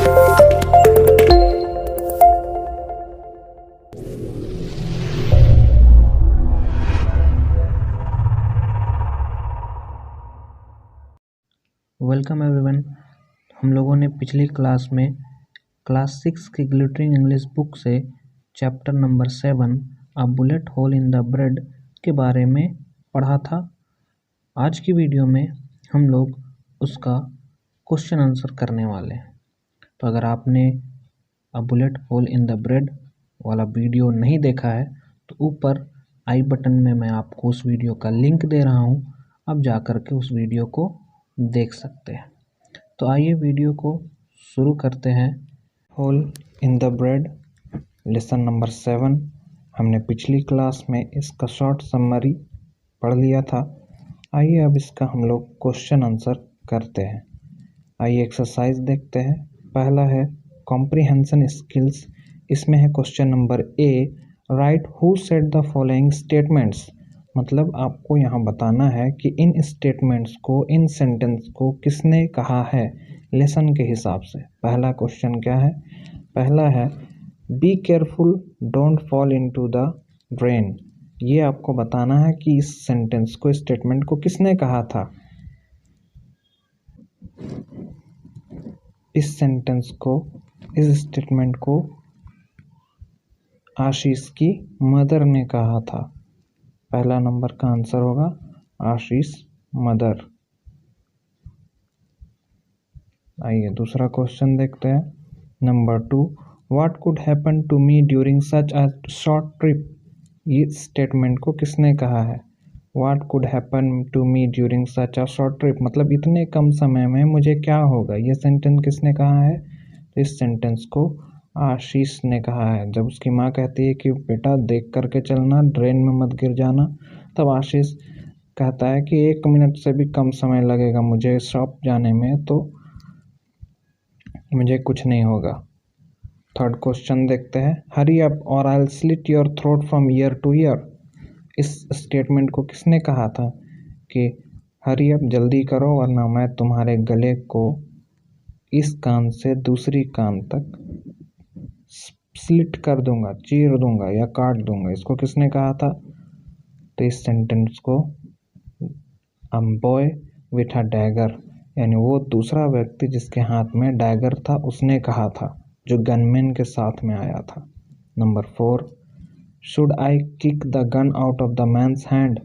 Welcome everyone. हम लोगों ने पिछली क्लास में क्लास 6 की ग्लिटरिंग इंग्लिश बुक से chapter number 7 a bullet hole in the bread के बारे में पढ़ा था। आज की वीडियो में हम लोग उसका क्वेश्चन आंसर करने वाले हैं। तो अगर आपने a bullet hole in the bread वाला वीडियो नहीं देखा है तो ऊपर आई बटन में मैं आपको उस वीडियो का लिंक दे रहा हूँ, आप जा कर के उस वीडियो को देख सकते हैं। तो आइए वीडियो को शुरू करते हैं। Hole in the bread lesson number 7। हमने पिछली क्लास में इसका शॉर्ट समरी पढ़ लिया था। आइए अब इसका हम लोग क्वेश्चन आंसर करते हैं। आइए एक्सरसाइज देखते हैं। पहला है कॉम्प्रिहेंशन स्किल्स। इसमें है question number A, right who said the following statements. मतलब आपको यहाँ बताना है कि इन स्टेटमेंट्स को, इन सेंटेंस को किसने कहा है लेसन के हिसाब से। पहला क्वेश्चन क्या है? पहला है be careful don't fall into the drain. ये आपको बताना है कि इस सेंटेंस को, स्टेटमेंट को किसने कहा था। इस सेंटेंस को, इस स्टेटमेंट को आशीष की मदर ने कहा था। पहला नंबर का आंसर होगा आशीष मदर। आइए दूसरा क्वेश्चन देखते हैं। Number 2, what could happen to me during such a short trip. ये स्टेटमेंट को किसने कहा है? What could happen to me during such a short trip, मतलब इतने कम समय में मुझे क्या होगा। ये सेंटेंस किसने कहा है? तो इस सेंटेंस को आशीष ने कहा है। जब उसकी माँ कहती है कि बेटा देख करके चलना, ड्रेन में मत गिर जाना, तब आशीष कहता है कि 1 मिनट से भी कम समय लगेगा मुझे शॉप जाने में, तो मुझे कुछ नहीं होगा। थर्ड क्वेश्चन देखते हैं। हरी अप और I will slit your throat from year two year. इस स्टेटमेंट को किसने कहा था कि हरी अप, जल्दी करो वरना मैं तुम्हारे गले को इस कान से दूसरी कान तक स्लिट कर दूंगा, चीर दूंगा या काट दूंगा। इसको किसने कहा था? तो इस सेंटेंस को a boy with a dagger, यानी वो दूसरा व्यक्ति जिसके हाथ में डैगर था, उसने कहा था, जो गनमैन के साथ में आया था। Number 4, should I kick the gun out of the man's hand.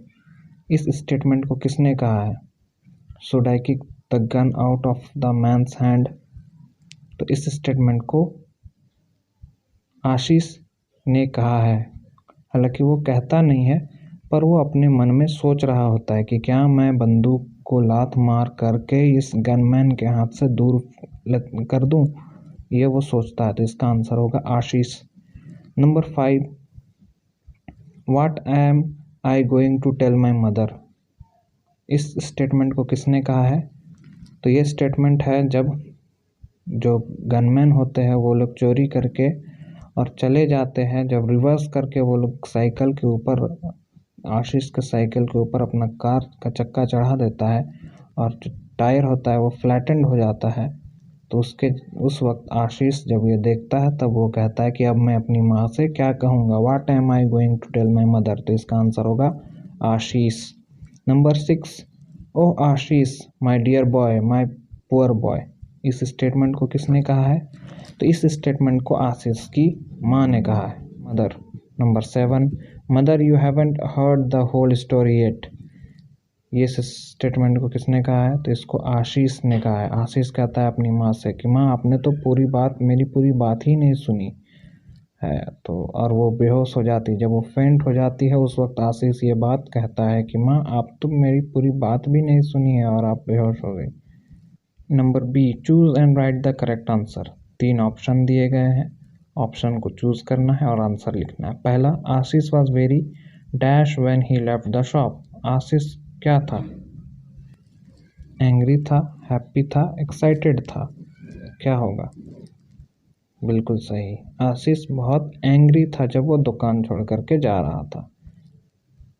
इस स्टेटमेंट को किसने कहा है? Should I kick the gun out of the man's hand. तो इस स्टेटमेंट को आशीष ने कहा है। हालांकि वो कहता नहीं है, पर वो अपने मन में सोच रहा होता है कि क्या मैं बंदूक को लात मार करके इस गनमैन के हाथ से दूर कर दूं। ये वो सोचता है। तो इसका आंसर होगा Ashish. Number 5, what am I going to tell my mother. इस स्टेटमेंट को किसने कहा है? तो ये स्टेटमेंट है जब जो गनमैन होते हैं वो लोग चोरी करके और चले जाते हैं, जब रिवर्स करके वो लोग साइकिल के ऊपर, आशीष के साइकिल के ऊपर अपना कार का चक्का चढ़ा देता है और जो टायर होता है वो फ्लैटेंड हो जाता है। तो उस वक्त आशीष जब ये देखता है तब वो कहता है कि अब मैं अपनी माँ से क्या कहूँगा। What am I going to tell my mother. तो इसका आंसर होगा Ashish. Number 6, oh Ashish my dear boy my poor boy. इस स्टेटमेंट को किसने कहा है? तो इस स्टेटमेंट को आशीष की माँ ने कहा है, mother. Number 7, mother you haven't heard the whole story yet. ये स्टेटमेंट को किसने कहा है? तो इसको आशीष ने कहा है। आशीष कहता है अपनी माँ से कि माँ आपने तो मेरी पूरी बात ही नहीं सुनी है। तो और वो बेहोश हो जाती, जब वो फेंट हो जाती है उस वक्त आशीष ये बात कहता है कि माँ आप तो मेरी पूरी बात भी नहीं सुनी है और आप बेहोश हो गई। Number B, choose and write the correct answer. 3 option दिए गए हैं, ऑप्शन को चूज करना है और आंसर लिखना है। पहला, Ashish was very dash when he left the shop. Ashish क्या था? एंग्री था, हैप्पी था, एक्साइटेड था। क्या होगा? बिल्कुल सही, आशीष बहुत एंग्री था जब वो दुकान छोड़ करके जा रहा था।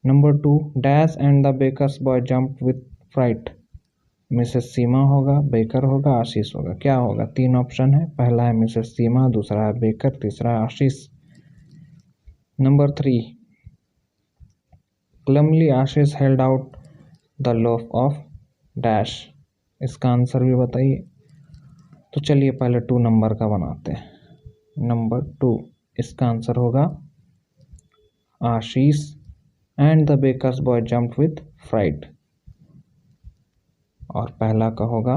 Number 2, dash and the baker's boy jump with fright. Mrs Seema होगा, बेकर होगा, आशीष होगा। क्या होगा? 3 ऑप्शन है। पहला है मिसेस सीमा, दूसरा है बेकर, तीसरा है Ashish. Number 3, calmly Ashish held out the loaf of dash. इसका आंसर भी बताइए। तो चलिए पहले 2 नंबर का बनाते हैं। नंबर 2, इसका आंसर होगा Ashish and the baker's boy jumped with fright. और पहला का होगा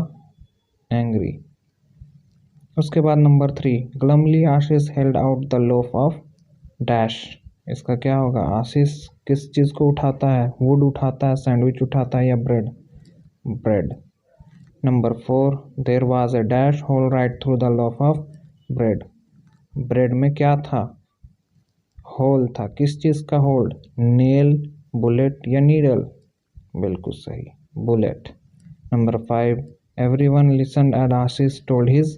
एंग्री। उसके बाद number 3, glumly Ashish held out the loaf of dash. इसका क्या होगा? आशीष किस चीज़ को उठाता है? वुड उठाता है, सैंडविच उठाता है या bread? Bread. Number 4, there was a dash hole right through the loaf of bread. Bread में क्या था? होल था। किस चीज़ का होल? नेल, बुलेट या नीडल? बिल्कुल सही, bullet. Number 5, everyone listened and Ashish told his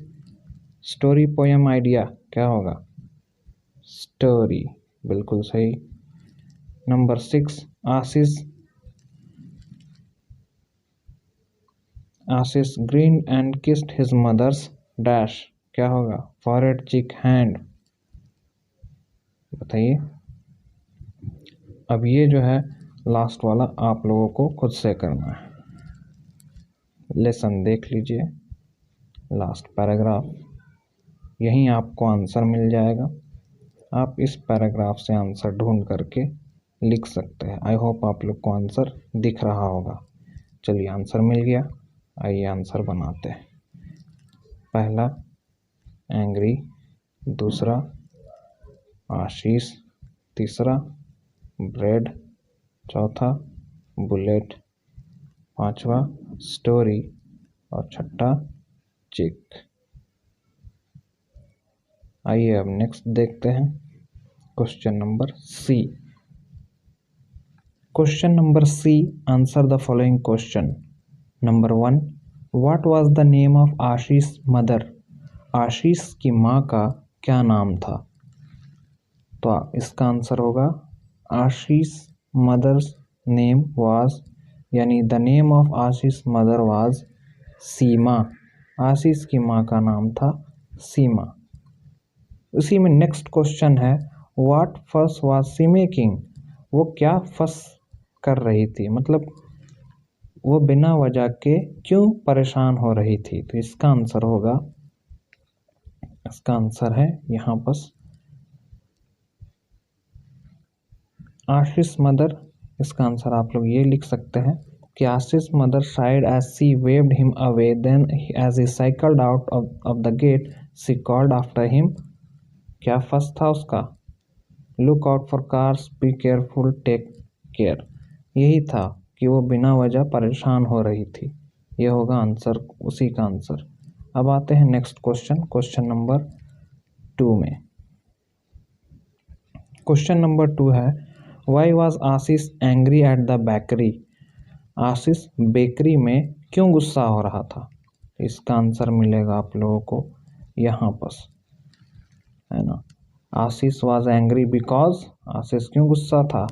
story poem idea. क्या होगा? स्टोरी, बिल्कुल सही। Number 6, Ashish grin and kissed his mother's dash. क्या होगा? फॉरहेड, चिक, हैंड। बताइए। अब ये जो है लास्ट वाला आप लोगों को खुद से करना है। लेसन देख लीजिए, लास्ट पैराग्राफ, यहीं आपको आंसर मिल जाएगा। आप इस पैराग्राफ से आंसर ढूंढ करके लिख सकते हैं। आई होप आप लोग को आंसर दिख रहा होगा। चलिए, आंसर मिल गया। आइए आंसर बनाते हैं। पहला एंग्री, दूसरा आशीष, तीसरा ब्रेड, चौथा बुलेट, पांचवा स्टोरी और छठा चिक। आइए अब नेक्स्ट देखते हैं question number C. Question number C, answer the following question. Number 1, what was the name of Ashish mother. आशीष की माँ का क्या नाम था? तो इसका आंसर होगा आशीष मदर्स नेम वाज, यानी the name of Ashish mother was Seema. Ashish की माँ का नाम था सीमा। उसी में नेक्स्ट क्वेश्चन है, what fuss was she making. वो क्या फस कर रही थी, मतलब वो बिना वजह के क्यों परेशान हो रही थी। तो इसका आंसर होगा, इसका आंसर है यहाँ पर आशीष मदर। इसका आंसर आप लोग ये लिख सकते हैं कि Ashish mother said as she waved him away, then as he cycled out of the gate she called after him. क्या फर्स्ट था उसका? Look out for cars, be careful, take care. यही था कि वो बिना वजह परेशान हो रही थी। ये होगा आंसर, उसी का आंसर। अब आते हैं नेक्स्ट क्वेश्चन, क्वेश्चन नंबर 2 में। क्वेश्चन नंबर 2 है, why was Ashish angry at the bakery. Ashish bakery में क्यों गुस्सा हो रहा था? इसका आंसर मिलेगा आप लोगों को यहाँ पर, है ना। आशीष वाज एंग्री बिकॉज, आशीष क्यों गुस्सा था?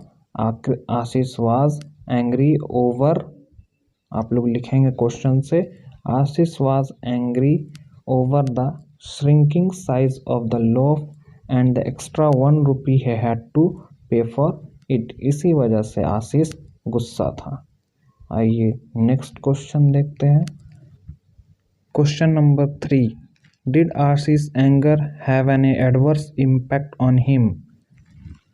आशीष वाज एंग्री ओवर, आप लोग लिखेंगे क्वेश्चन से, Ashish was angry over the shrinking size of the loaf and the extra 1 rupee he had to pay for it। इसी वजह से आशीष गुस्सा था। आइए नेक्स्ट क्वेश्चन देखते हैं। Question number 3, did Ashish anger have any adverse impact on him.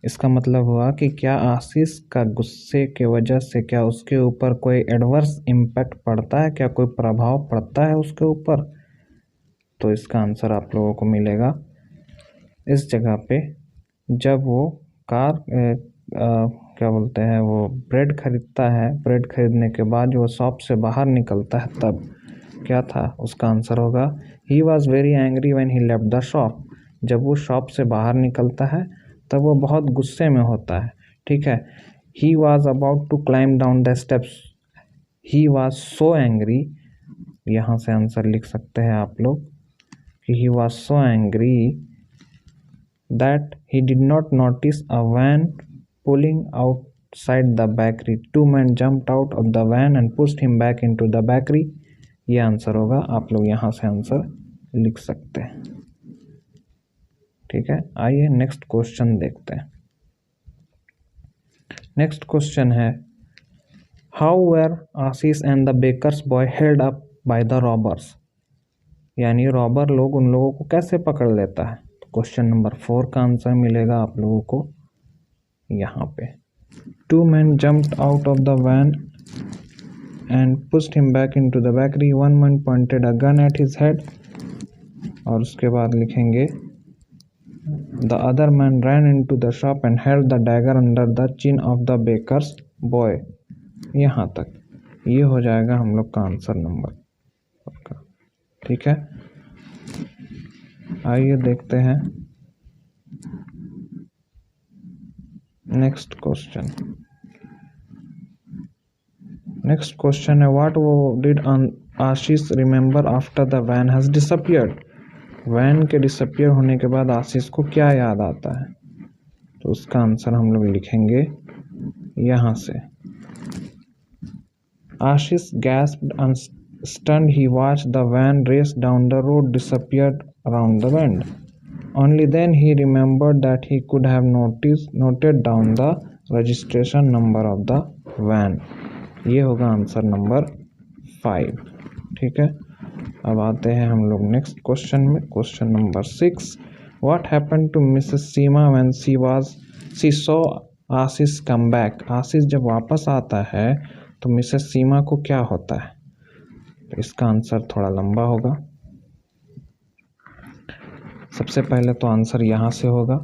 इसका मतलब हुआ कि क्या आशीष का गुस्से के वजह से क्या उसके ऊपर कोई एडवर्स इम्पैक्ट पड़ता है, क्या कोई प्रभाव पड़ता है उसके ऊपर। तो इसका आंसर आप लोगों को मिलेगा इस जगह पे, जब वो कार क्या बोलते हैं, वो ब्रेड खरीदता है, ब्रेड खरीदने के बाद जो शॉप से बाहर निकलता है तब क्या था। उसका आंसर होगा he was very angry when he left the shop. जब वो शॉप से बाहर निकलता है तब वो बहुत गुस्से में होता है, ठीक है। He was about to climb down the steps, he was so angry. यहाँ से आंसर लिख सकते हैं आप लोग कि he was so angry that he did not notice a van pulling outside the bakery. 2 men jumped out of the van and pushed him back into the bakery. ये answer होगा। आप लोग यहाँ से आंसर लिख सकते हैं। ठीक है, आइए नेक्स्ट क्वेश्चन देखते हैं। नेक्स्ट क्वेश्चन है, how were Ashish and the baker's boy held up by the robbers. यानी रॉबर लोग उन लोगों को कैसे पकड़ लेता है। तो क्वेश्चन नंबर 4 का आंसर मिलेगा आप लोगों को यहाँ पे। 2 men jumped out of the van and pushed him back into the bakery. 1 man pointed a gun at his head. और उसके बाद लिखेंगे, the other man ran into the shop and held the dagger under the chin of the baker's boy. यहाँ तक ये हो जाएगा हम लोग का आंसर नंबर का। ठीक है, आइए देखते हैं नेक्स्ट क्वेश्चन। नेक्स्ट क्वेश्चन है, what did Ashish remember after the van has disappeared. Van के डिसअपियर होने के बाद आशीष को क्या याद आता है। तो उसका आंसर हम लोग लिखेंगे यहाँ से। आशीष gasped and stunned. He watched the van race down the road, disappeared around the bend. Only then he remembered that he could have noted down the registration number of the van. ये होगा answer number 5। ठीक है, अब आते हैं हम लोग next question में। Question number 6, what happened to Mrs Seema when she saw Ashish come back. Ashish जब वापस आता है तो मिसेस सीमा को क्या होता है। तो इसका आंसर थोड़ा लंबा होगा। सबसे पहले तो आंसर यहाँ से होगा,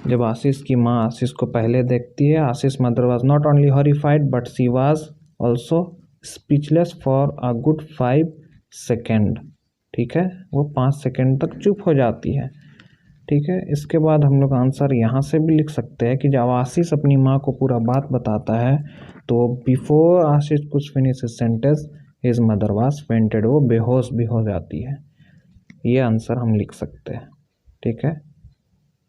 जब आशीष की माँ आशीष को पहले देखती है, Ashish mother was not only horrified but she was also speechless for a good 5 second. ठीक है, वो 5 सेकेंड तक चुप हो जाती है। ठीक है, इसके बाद हम लोग आंसर यहाँ से भी लिख सकते हैं कि जब आशीष अपनी माँ को पूरा बात बताता है तो बिफोर आशीष कुछ finish sentence his mother was fainted, वो बेहोश भी हो जाती है। ये आंसर हम लिख सकते हैं। ठीक है,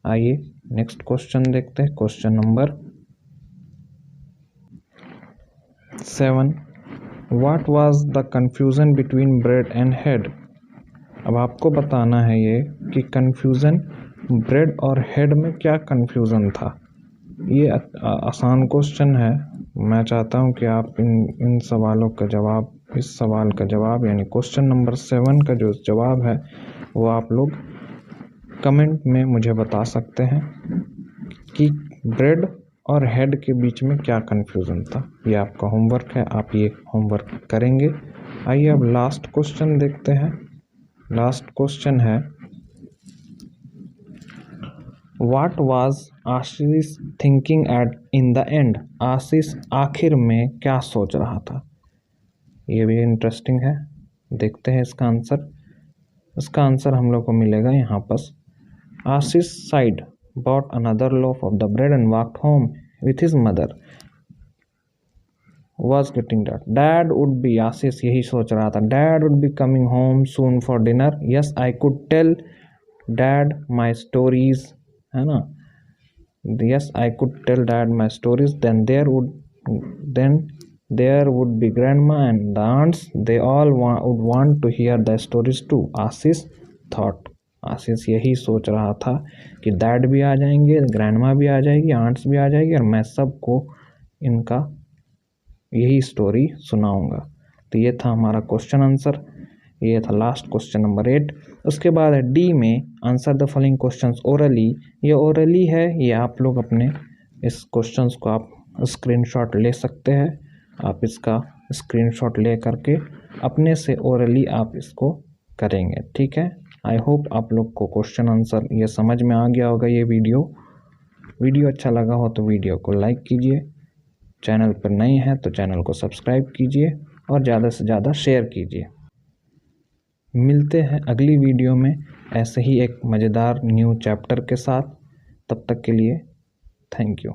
आइए नेक्स्ट क्वेश्चन देखते हैं। Question number 7, what was the confusion between bread and head. अब आपको बताना है ये कि कंफ्यूजन ब्रेड और हेड में क्या कंफ्यूजन था। ये आसान क्वेश्चन है। मैं चाहता हूँ कि आप इन सवालों का जवाब, इस सवाल का जवाब यानी क्वेश्चन नंबर 7 का जो जवाब है वो आप लोग कमेंट में मुझे बता सकते हैं कि ब्रेड और हेड के बीच में क्या कंफ्यूजन था। ये आपका होमवर्क है, आप ये होमवर्क करेंगे। आइए अब लास्ट क्वेश्चन देखते हैं। लास्ट क्वेश्चन है, what was Ashish thinking at in the end. Ashish आखिर में क्या सोच रहा था। ये भी इंटरेस्टिंग है, देखते हैं इसका आंसर। इसका आंसर हम लोग को मिलेगा यहाँ पर। आशीष side bought another loaf of the bread and walked home with his mother. Was getting that dad would be, आशीष यही सोच रहा था, dad would be coming home soon for dinner. Yes, I could tell dad my stories, है ना। Yes, I could tell dad my stories. Then there would be grandma and the aunts. They all would want to hear the stories too. Ashish thought, आशीष यही सोच रहा था कि dad भी आ जाएंगे, grandma भी आ जाएगी, आंट्स भी आ जाएगी और मैं सबको इनका यही स्टोरी सुनाऊंगा। तो ये था हमारा क्वेश्चन आंसर। ये था लास्ट क्वेश्चन नंबर 8। उसके बाद है डी में, answer the following questions orally. ये ओरली है, ये आप लोग अपने इस क्वेश्चंस को आप स्क्रीनशॉट ले सकते हैं। आप इसका स्क्रीनशॉट ले करके अपने से ओरली आप इसको करेंगे। ठीक है, आई होप आप लोग को क्वेश्चन आंसर ये समझ में आ गया होगा। ये वीडियो अच्छा लगा हो तो वीडियो को लाइक कीजिए, चैनल पर नए हैं तो चैनल को सब्सक्राइब कीजिए और ज़्यादा से ज़्यादा शेयर कीजिए। मिलते हैं अगली वीडियो में ऐसे ही एक मज़ेदार न्यू चैप्टर के साथ। तब तक के लिए थैंक यू।